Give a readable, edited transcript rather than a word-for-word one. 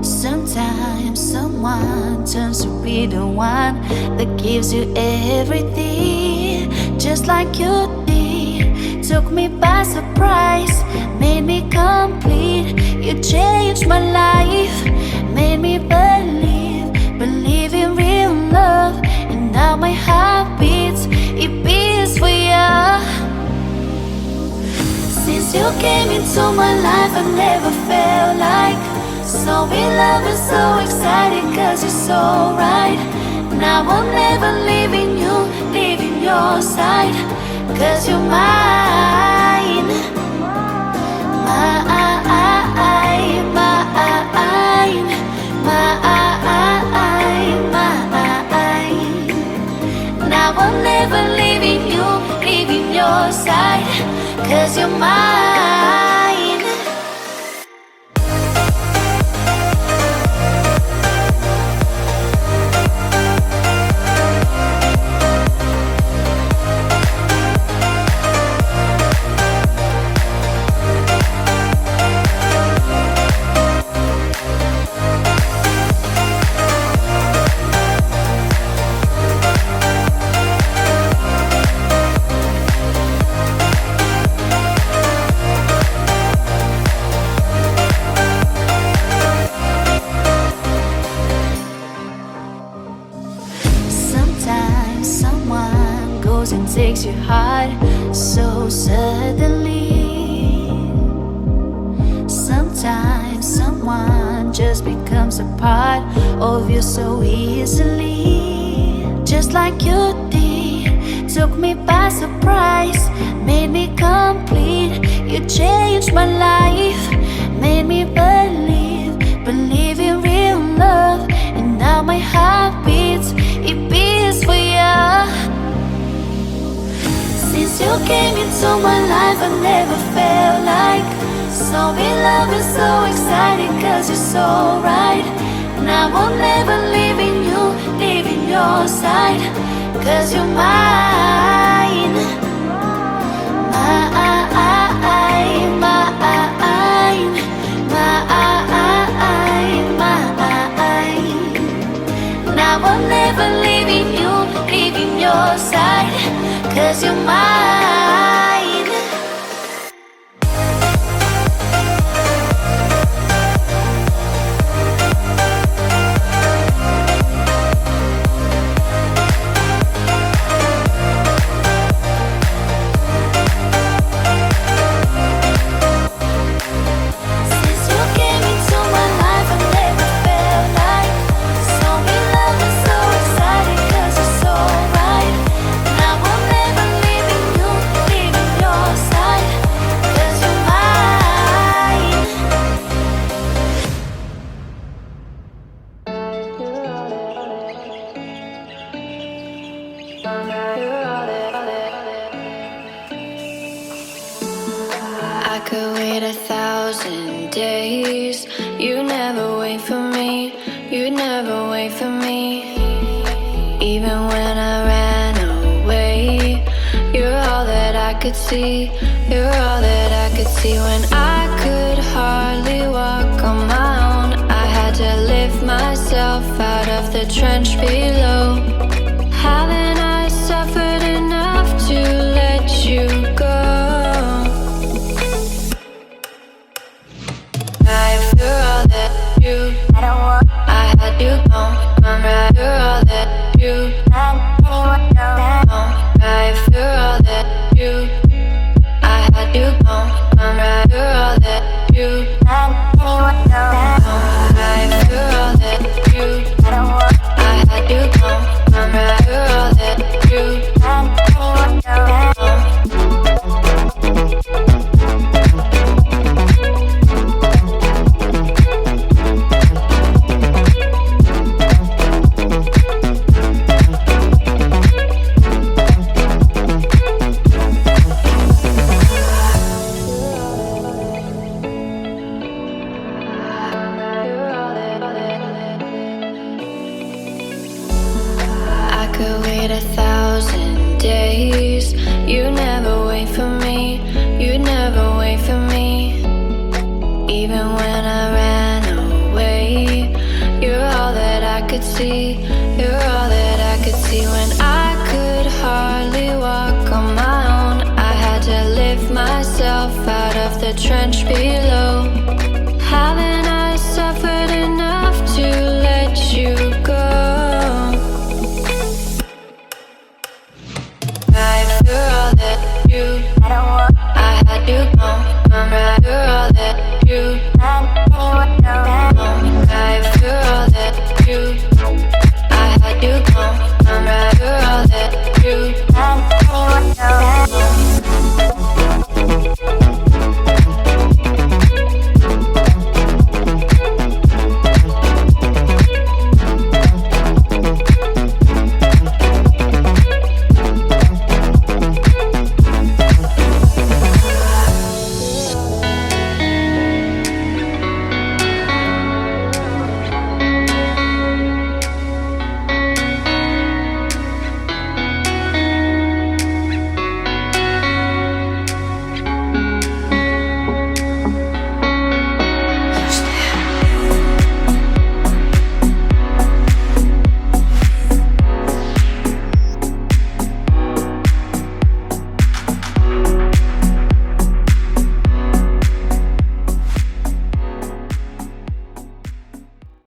Sometimes someone turns to be the one that gives you everything, just like you did. Took me by surprise, made me complete. You changed my life, made me believe in real love. And now my heart beats, it beats for you. Since you came into my life, I never felt like so in love and so excited, cause you're so right. Now I'm never leaving you, leaving your side, cause you're mine. Mine, mine, mine. Now I'm never leaving you, leaving your side, cause you're mine. And takes your heart so suddenly. Sometimes someone just becomes a part of you so easily, just like you did. Took me by surprise, made me complete. You changed my life, made me believe in real love. And now my heart beats, it beats for you. Since you came into my life, I never felt like so in love and so excited, cause you're so right. Now I'm never leaving you, leaving your side, cause you're mine. Mine, mine, mine. Now I'm never leaving you, leaving your side, cause you're mine. I could wait 1,000 days. You never wait for me, you'd never wait for me. Even when I ran away, you're all that I could see, you're all that I could see. When I could hardly walk on my own, I had to lift myself out of the trench below. Haven't I suffered enough to let you go? You're all that you, I had you gone. I'm right. You're all that you, right. You're all that you, I had you gone. I'm right. You're all that you, right. You're all that you, I had you gone. I'm right. You're all that you, could wait 1,000 days. You never wait for me, you never wait for me. Even when I ran away, could see. You're all that I could see. When I could hardly walk on my own, I had to lift myself out of the trench below.